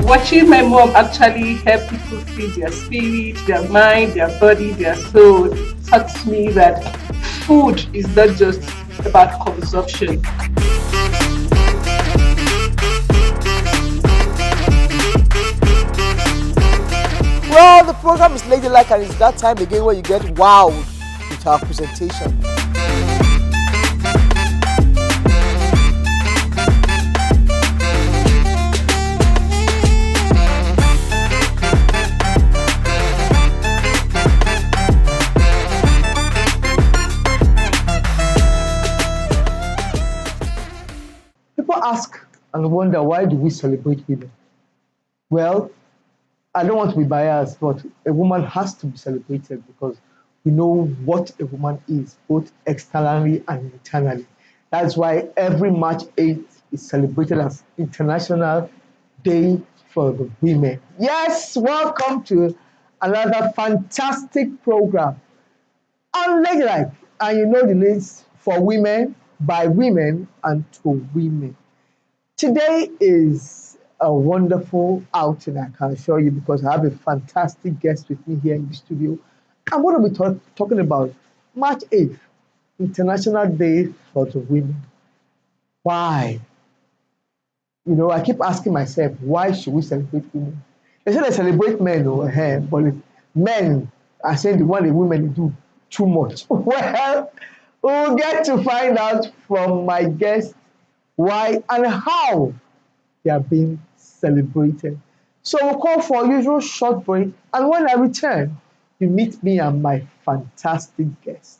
Watching my mom actually help people feed their spirit, their mind, their body, their soul taught me that food is not just about consumption. Well, the program is Ladylike, and it's that time again where you get wowed with our presentation. People ask and wonder, why do we celebrate women? Well, I don't want to be biased, but a woman has to be celebrated because we know what a woman is, both externally and internally. That's why every March 8th is celebrated as International Day for the Women. Yes, welcome to another fantastic program on Ladylike. And you know the names for women, by women, and to women. Today is a wonderful outing, I can assure you, because I have a fantastic guest with me here in the studio. And what are we talking about? March 8th, International Day for the Women. Why? You know, I keep asking myself, why should we celebrate women? They say they celebrate men over here, but men are saying the one the women do too much. Well, we'll get to find out from my guest why and how they are being celebrated. So we'll call for a usual short break, and when I return, you meet me and my fantastic guest.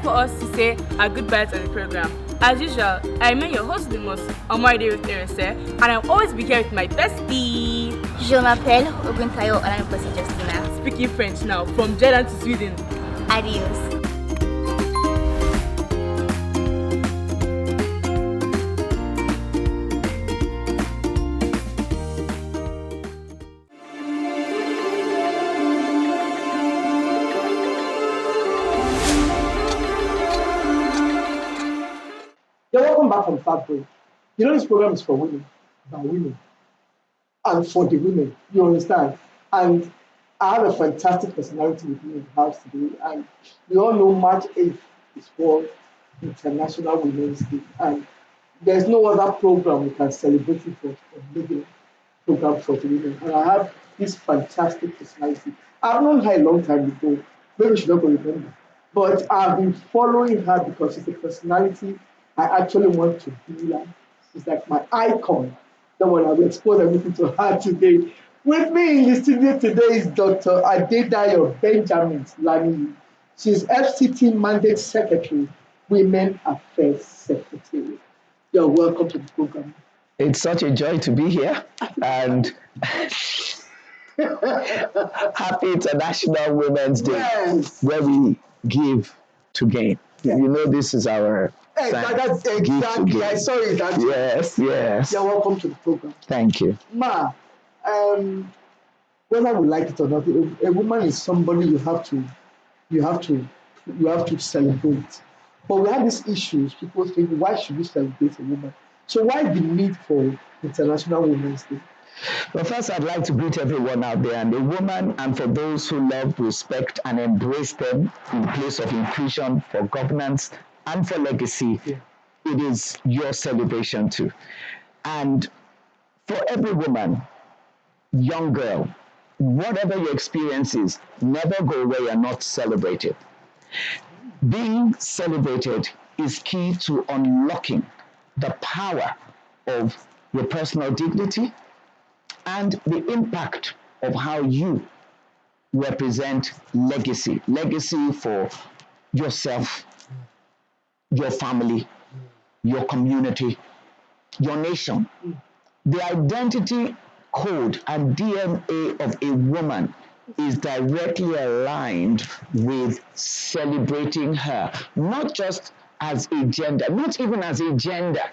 For us to say our goodbyes on the program. As usual, I remain your host the most, Omoide with Erese, and I'll always be here with my bestie. Je m'appelle Oguntayo Olamipose Justina. Speaking French now, from Jordan to Sweden. Adios. Yeah, welcome back from that break. You know, this program is for women, by women, and for the women. You understand? And I have a fantastic personality with me in the house today. And we all know March 8th is World International Women's Day. And there's no other program we can celebrate it for a big program for the women. And I have this fantastic personality. I've known her a long time ago. Maybe she don't remember. But I've been following her because she's a personality I actually want to be like. She's like my icon. Then when I will expose everything to her today. With me in the studio today is Dr. Adedayo Benjamin Laniyi. She's FCT Mandate Secretary, Women Affairs Secretary. You're welcome to the program. It's such a joy to be here, and happy International Women's Day, Yes. where we give to gain. Yeah. You know, this is our That's give to exactly. gain. I saw it. Actually. Yes. You're welcome to the program. Thank you. Ma, whether we like it or not, a woman is somebody you have to celebrate. But we have these issues. People think, why should we celebrate a woman? So why the need for International Women's Day? Well, first, I'd like to greet everyone out there, and the woman, and for those who love, respect, and embrace them in place of inclusion for governance and for legacy. Yeah. It is your celebration too. And for every woman, young girl, whatever your experience is, never go away and not celebrate it. Being celebrated is key to unlocking the power of your personal dignity and the impact of how you represent legacy. Legacy for yourself, your family, your community, your nation. The identity code and DNA of a woman is directly aligned with celebrating her, not just as a gender, not even as a gender,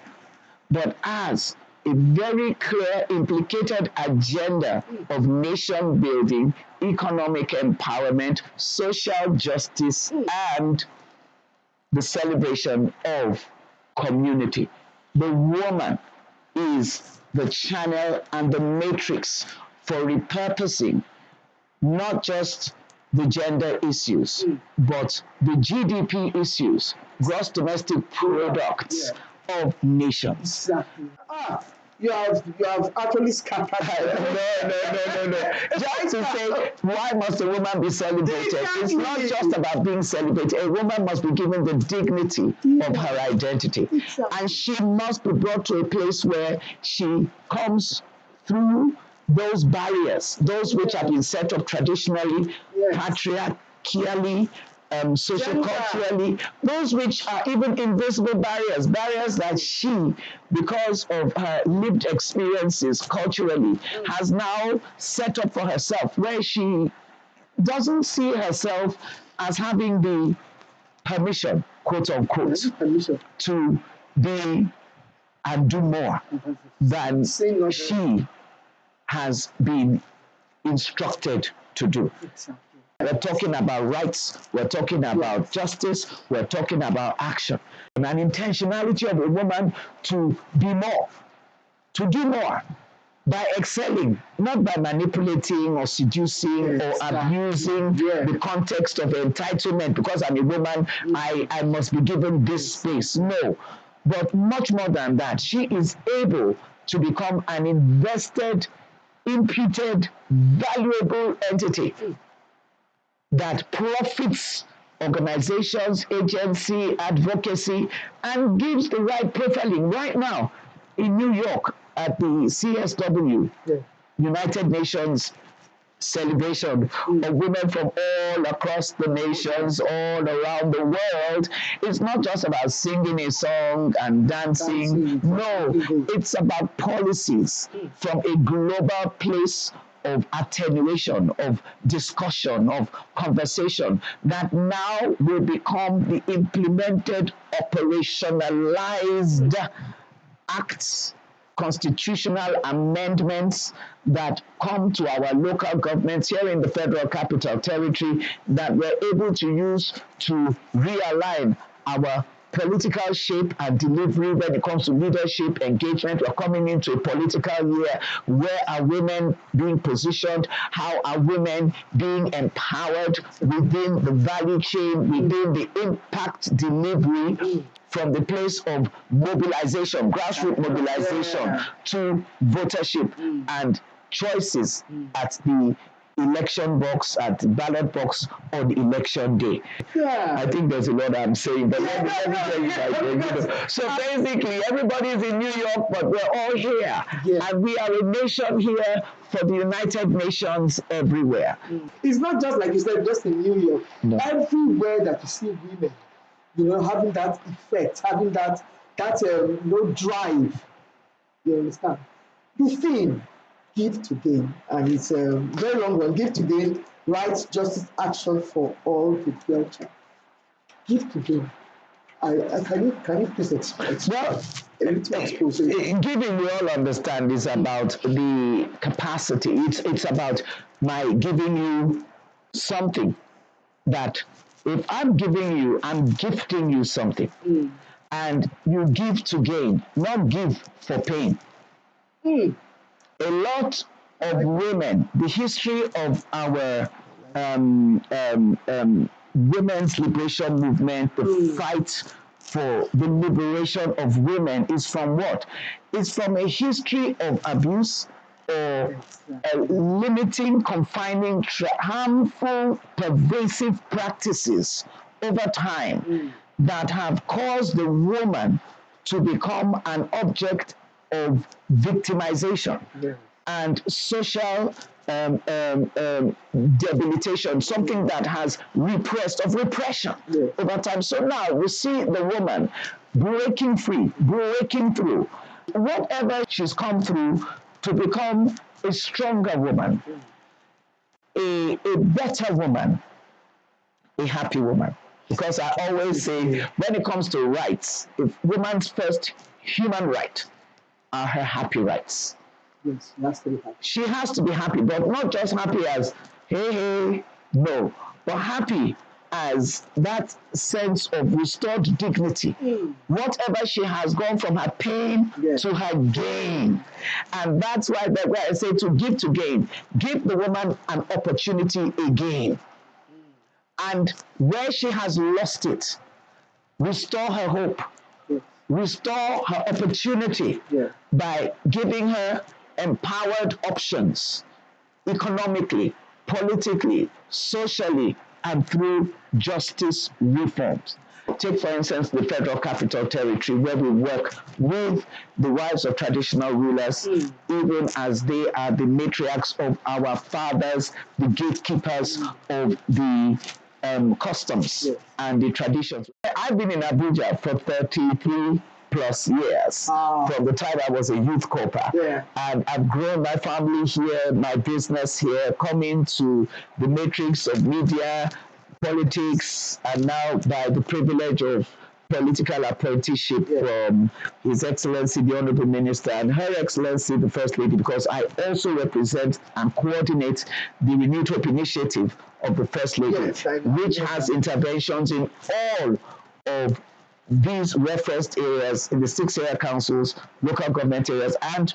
but as a very clear implicated agenda of nation building, economic empowerment, social justice, and the celebration of community. The woman is the channel and the matrix for repurposing not just the gender issues, but the GDP issues, gross domestic products of nations. Exactly. You have actually scattered. No. Just to say, why must a woman be celebrated? It's not just about being celebrated. A woman must be given the dignity of her identity. And she must be brought to a place where she comes through those barriers, those which have been set up traditionally, patriarchally, socioculturally, those which are even invisible barriers, barriers that she, because of her lived experiences culturally, has now set up for herself, where she doesn't see herself as having the permission, quote unquote, to be and do more than she has been instructed to do. We're talking about rights, we're talking about justice, we're talking about action. And an intentionality of a woman to be more, to do more, by excelling, not by manipulating or seducing or abusing the context of entitlement. Because I'm a woman, I must be given this space. No, but much more than that, she is able to become an invested, imputed, valuable entity that profits organizations, agency, advocacy, and gives the right profiling. Right now in New York at the CSW, United Nations celebration of women from all across the nations, all around the world. It's not just about singing a song and dancing. No, it's about policies from a global place of attenuation, of discussion, of conversation that now will become the implemented, operationalized acts, constitutional amendments that come to our local governments here in the Federal Capital Territory that we're able to use to realign our political shape and delivery when it comes to leadership engagement. We're coming into a political year. Where are women being positioned? How are women being empowered within the value chain, within the impact delivery, from the place of mobilization, grassroots mobilization, to votership and choices at the election box, at the ballot box on election day. I think there's a lot I'm saying, but let me tell you guys. So basically, everybody's in New York, but we're all here. And we are a nation here for the United Nations everywhere. It's not just like you said, just in New York. No. Everywhere that you see women, having that effect, having that drive. You understand? The theme, give to gain, and it's a very long one. Give to gain, rights, justice, action for all the future. Give to gain. Can you please explain? Well, giving, we all understand, is about the capacity. It's about my giving you something that, if I'm giving you, I'm gifting you something. And you give to gain, not give for pain. A lot of women, the history of our women's liberation movement, the fight for the liberation of women, is from what? It's from a history of abuse or limiting, confining, harmful, pervasive practices over time that have caused the woman to become an object of victimization and social debilitation, something that has repression over time. So now we see the woman breaking free, breaking through, whatever she's come through to become a stronger woman, a better woman, a happy woman. Because I always say, when it comes to rights, if woman's first human right are her happy rights. Yes, she has to be happy. She has to be happy, but not just happy as, hey, no, but happy as that sense of restored dignity. Whatever she has gone from her pain to her gain. And that's why I say to give to gain. Give the woman an opportunity again. And where she has lost it, restore her hope, restore her opportunity by giving her empowered options economically, politically, socially, and through justice reforms. Take, for instance, the Federal Capital Territory, where we work with the wives of traditional rulers, even as they are the matriarchs of our fathers, the gatekeepers of the customs and the traditions. I've been in Abuja for 33 plus years from the time I was a youth corper. And I've grown my family here, my business here, coming to the matrix of media, politics, and now by the privilege of political apprenticeship from His Excellency the Honorable Minister and Her Excellency the First Lady, because I also represent and coordinate the Renewed Hope Initiative of the First Lady, which has interventions in all of these referenced areas in the 6 area councils, local government areas, and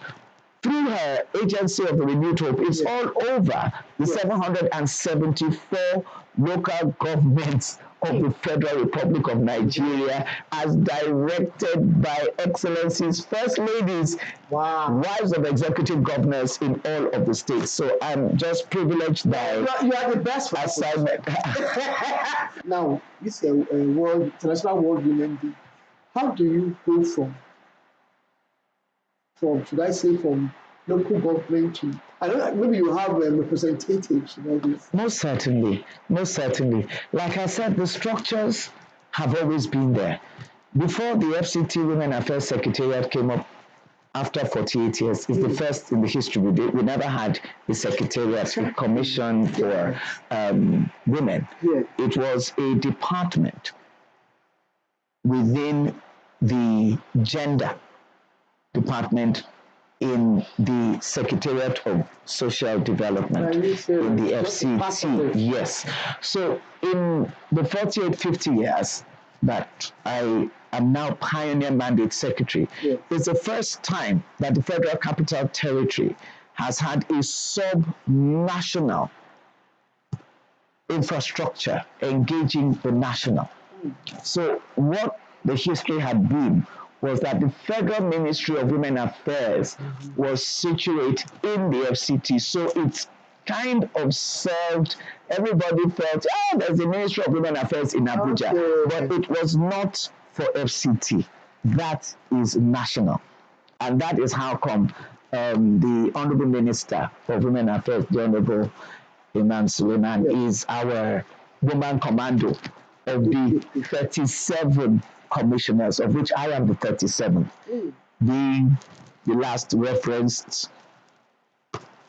through her agency of the Renewed Hope, it's all over the 774 local governments of the Federal Republic of Nigeria, as directed by Excellencies, First Ladies, wives of executive governors in all of the states. So I'm just privileged by You are the best assignment. Now, this is a International World Women Day. How do you go from should I say, from local government to, I don't know, maybe you have representatives in all this? Most certainly, most certainly. Like I said, the structures have always been there. Before the FCT Women Affairs Secretariat came up after 48 years, it's the first in the history we did. We never had a secretariat, a commission for women. It was a department within the gender department in the Secretariat of Social Development in the FCT. Yes. So in the 48, 50 years that I am now Pioneer Mandate Secretary, it's the first time that the Federal Capital Territory has had a sub-national infrastructure engaging the national. So what the history had been was that the Federal Ministry of Women Affairs was situated in the FCT. So it's kind of served, everybody felt, there's the Ministry of Women Affairs in Abuja. But it was not for FCT. That is national. And that is how come the Honorable Minister of Women Affairs, the Honorable Imam Suleiman, is our woman commando of the 37 commissioners, of which I am the 37th, being the last referenced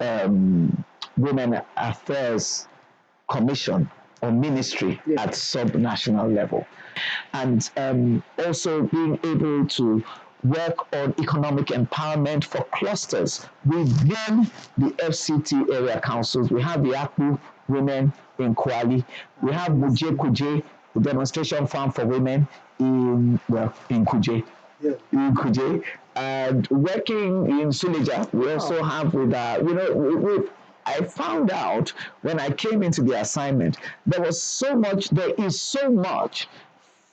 Women Affairs Commission or ministry at sub-national level. And also being able to work on economic empowerment for clusters within the FCT area councils. We have the Akpu women in Kwali. We have Muje Kuje, the demonstration farm for women in Kuje. In Kuje. And working in Suleja, we also have with, I found out when I came into the assignment, there is so much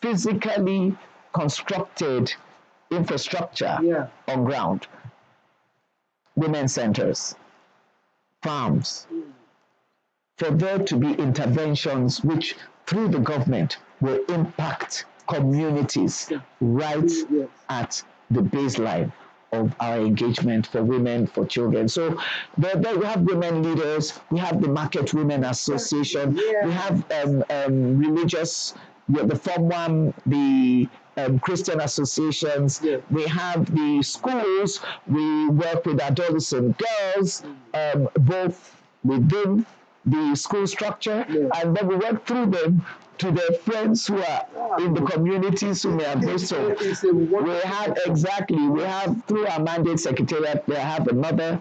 physically constructed infrastructure on ground. Women's centers, farms, for there to be interventions which through the government will impact communities right at the baseline of our engagement for women, for children. So there we have women leaders, we have the Market Women Association, we have religious, the Form 1, the Christian associations, we have the schools, we work with adolescent girls, both within the school structure, and then we work through them to their friends who are in the communities who may have been so. We have through our mandate secretariat, we have another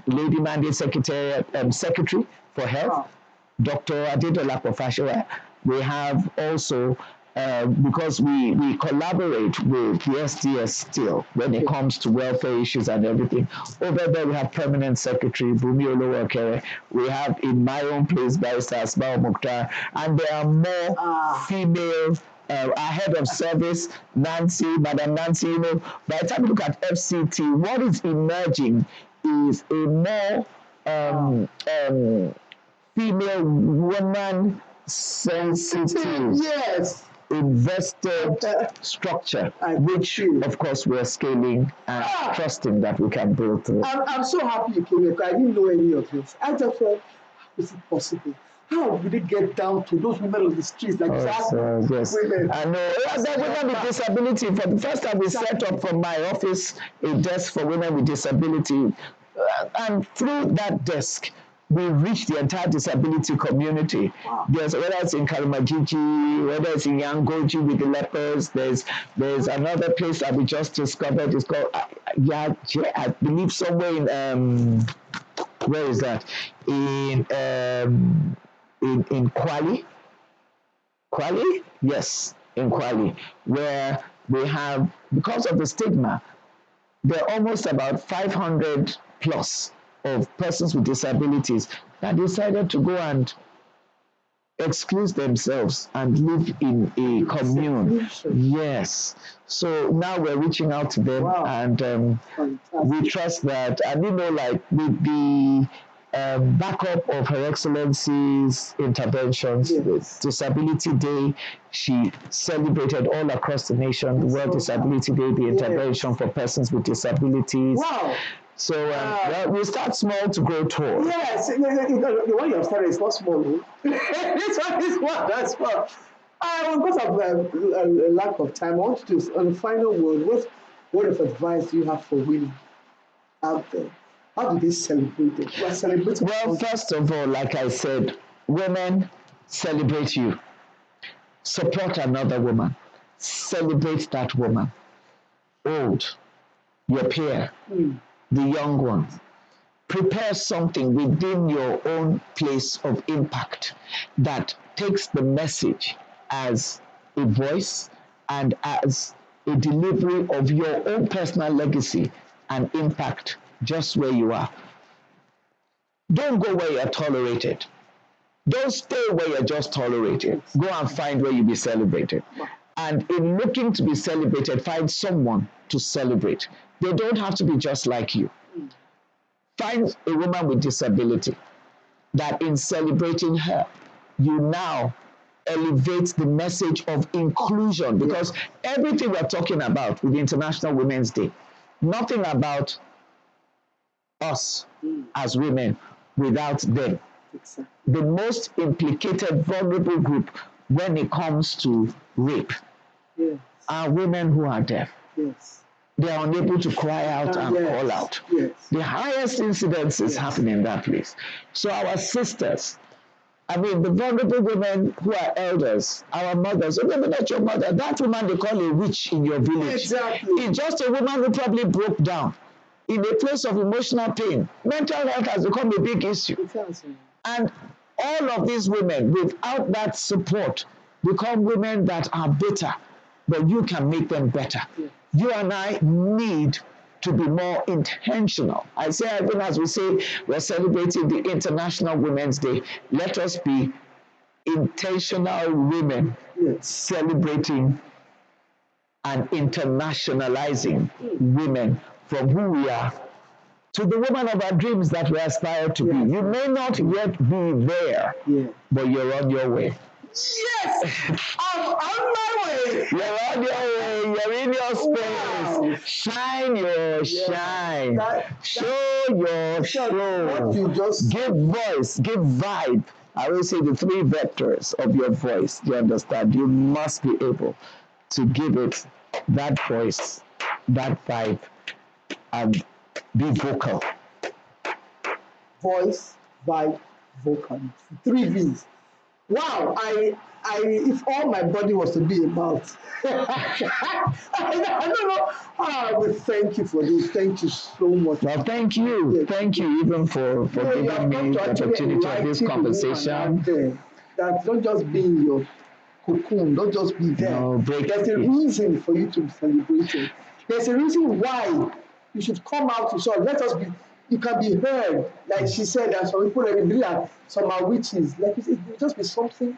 lady mandate secretariat secretary for health, Dr. Adedayo. We have also because we collaborate with the SDS still when it comes to welfare issues and everything. Over there, we have permanent secretary Bumi Olowokere. We have in my own place Barrister Asmao Mukhtar, and there are more female. Our head of service, Madam Nancy, you know, by the time you look at FCT, what is emerging is a more female woman sensitive. Yes. Invested structure, which of course we're scaling and trusting that we can build through. I'm so happy you came here because I didn't know any of this. I just thought, how is it possible? How did it get down to those women on the streets like that? Yes. Women. I know. The women with disability. For the first time, we set up from my office a desk for women with disability, and through that desk, we reach the entire disability community. There's whether it's in Karimajiji, whether it's in Yangoji with the lepers. There's another place that we just discovered. It's called I believe somewhere in where is that? In Kwali. Kwali? Yes, in Kwali, where we have, because of the stigma, there are almost about 500 plus of persons with disabilities that decided to go and exclude themselves and live in a commune. Yes. So now we're reaching out to them, and we trust that, and you know, like with the backup of Her Excellency's interventions, with Disability Day, she celebrated all across the nation, the World Disability Day, the intervention for persons with disabilities. So we start small to grow tall. Yes, the one you have started is not small. This one is small. That's small. Because of lack of time, I want to, on the final word, what word of advice do you have for women out there? How do they celebrate it? We're celebrating. Well, first of all, like I said, women celebrate you. Support another woman. Celebrate that woman. Old, your peer. The young ones. Prepare something within your own place of impact that takes the message as a voice and as a delivery of your own personal legacy and impact just where you are. Don't go where you're tolerated. Don't stay where you're just tolerated. Go and find where you'll be celebrated. And in looking to be celebrated, find someone to celebrate. They don't have to be just like you. Find a woman with disability that in celebrating her, you now elevate the message of inclusion, because everything we're talking about with International Women's Day, nothing about us as women without them. The most implicated, vulnerable group when it comes to rape are women who are deaf. They are unable to cry out and call out. The highest incidences happen in that place. So our sisters, I mean, the vulnerable women who are elders, our mothers, remember that your mother, that woman they call a witch in your village. It's just a woman who probably broke down in a place of emotional pain. Mental health has become a big issue. And all of these women, without that support, become women that are bitter, but you can make them better. You and I need to be more intentional. I say, even as we say, we're celebrating the International Women's Day, let us be intentional women celebrating and internationalizing women from who we are to the woman of our dreams that we aspire to be. You may not yet be there, but you're on your way. Yes! I'm on my way! You're on your way. You're in your space. Wow. Shine your shine. Show your What show. you just Give voice. Give vibe. I will say the three vectors of your voice. Do you understand? You must be able to give it that voice, that vibe, and be vocal. voice, vibe, vocal. 3 V's. Wow, if all my body was to be a mouth, I don't know. Well, thank you for this. Thank you so much. Well, thank you. Yes. Thank you even for You giving have me come to the actually opportunity of this enlighten the woman conversation. out there. That don't just be in your cocoon, don't just be there. No, break There's a it. reason for you to be celebrated. There's a reason why you should come out to show. Let us be. You can be heard, like she said, and some people already believe that some are witches. Like it will just be something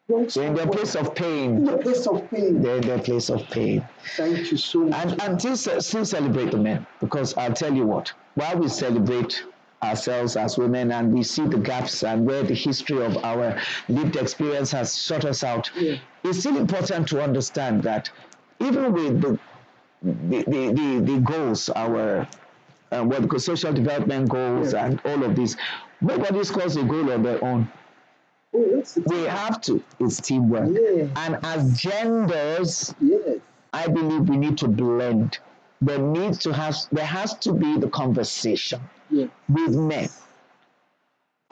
wrong. They're in their place of pain. In the place of pain. They're in their place of pain. Thank you so much. And still celebrate the men, because I'll tell you what, while we celebrate ourselves as women and we see the gaps and where the history of our lived experience has shut us out, it's still important to understand that even with the goals, our social development goals and all of this, nobody scores a goal on their own. We have to. It's teamwork. Yeah. And as genders, Yes. I believe we need to blend. There has to be the conversation with men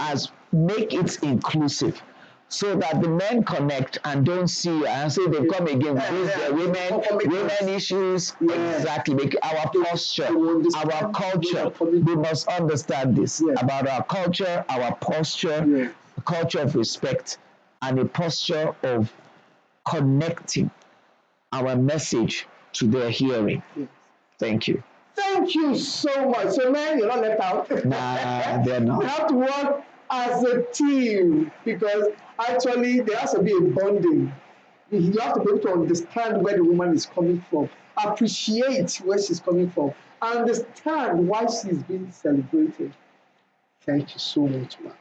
as make it inclusive, so that the men connect and don't see and say they come again with their women issues. Exactly. Make our posture, our culture. We must understand this about our culture, our posture, a culture of respect, and a posture of connecting our message to their hearing. Thank you. Thank you so much. So, man, you're not left out. Nah, they're not. We have to work as a team because actually there has to be a bonding. You have to be able to understand where the woman is coming from, appreciate where she's coming from, understand why she's being celebrated. Thank you so much, man.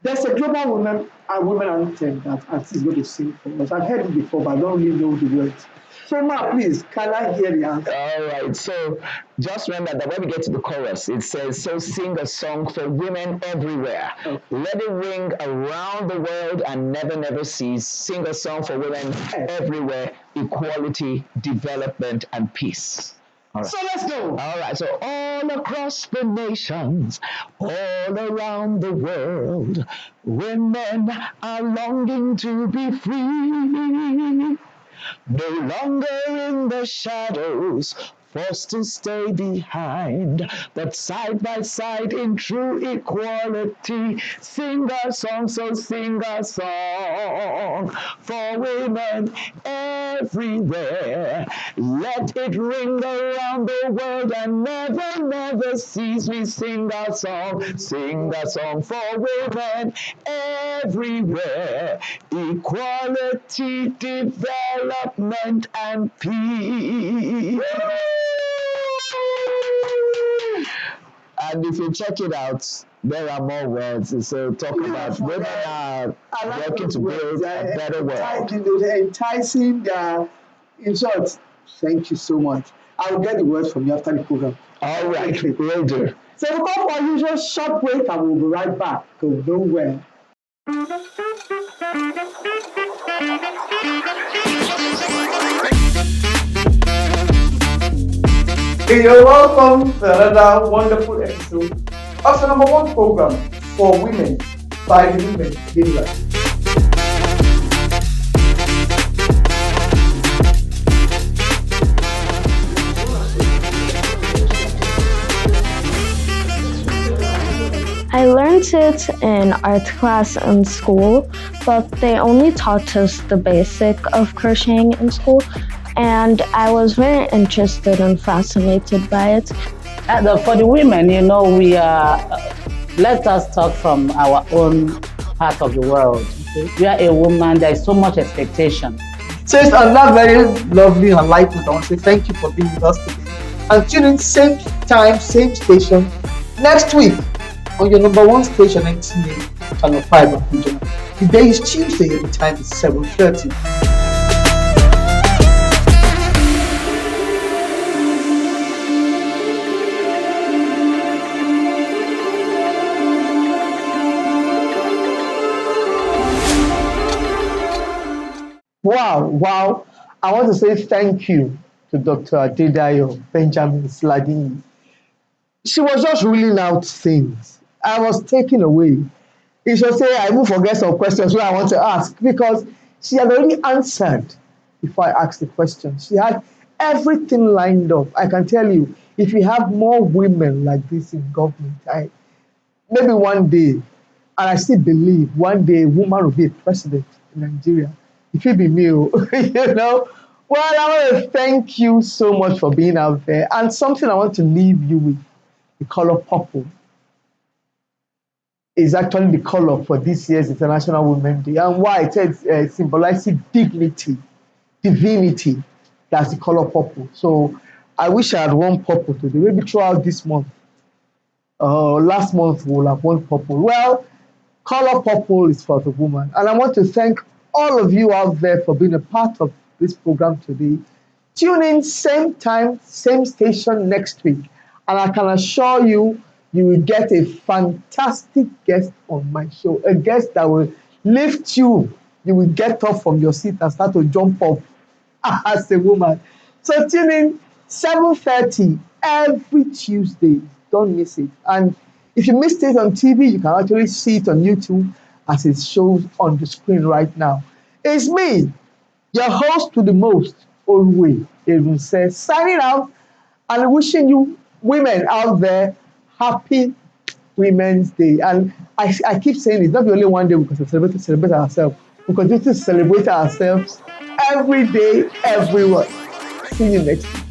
There's a global women anthem that artists going to sing for us. I've heard it before, but I don't really know the words. So, ma, please, can I hear the anthem? All right. So just remember that when we get to the chorus, it says, "So sing a song for women everywhere. Okay. Let it ring around the world and never, never cease. Sing a song for women everywhere. Equality, development, and peace." All right. So let's go. All right, so all across the nations, all around the world, women are longing to be free. No longer in the shadows, forced to stay behind, but side by side in true equality. Sing a song, so sing a song for women everywhere. Let it ring around the world and never, never cease. We sing a song for women everywhere. Equality, development, and peace. And if you check it out, there are more words. So talk about women are working to build a better world. Enticing, in short, thank you so much. I'll get the words from you after the program. All right, will do. So we'll go for our usual short break and we'll be right back. Go nowhere. Hey, you're welcome to another wonderful episode of the #1 program for women by the women, Ladylike. I learned it in art class in school, but they only taught us the basic of crocheting in school, and I was very interested and fascinated by it. For the women, we are, let us talk from our own part of the world. You are a woman, there is so much expectation. So it's on that very lovely and light note, I want to say thank you for being with us today. And tune in same time, same station next week on your #1 station, NTA Channel 5 of Regional. The day is Tuesday and the time is 7:30. Wow, wow. I want to say thank you to Dr. Adedayo Benjamin Laniyi. She was just ruling out things. I was taken away. It should say I even forget some questions where I want to ask because she had already answered before I asked the question. She had everything lined up. I can tell you, if we have more women like this in government, maybe one day, and I still believe one day a woman will be a president in Nigeria. If it be me, you know. Well, I want to thank you so much for being out there. And something I want to leave you with, the color purple is actually the color for this year's International Women's Day. And why? It symbolizes dignity, divinity. That's the color purple. So I wish I had worn purple today. Maybe throughout this month. Last month we'll have worn purple. Well, color purple is for the woman. And I want to thank all of you out there for being a part of this program today. Tune in same time, same station next week. And I can assure you, you will get a fantastic guest on my show. A guest that will lift you. You will get up from your seat and start to jump up as a woman. So tune in 7:30 every Tuesday. Don't miss it. And if you missed it on TV, you can actually see it on YouTube as it shows on the screen right now. It's me, your host to the most, Olwe Erun says, signing out and wishing you women out there happy Women's Day. And I keep saying it's not the only one day we can celebrate ourselves. We continue to celebrate ourselves every day, everywhere. See you next week.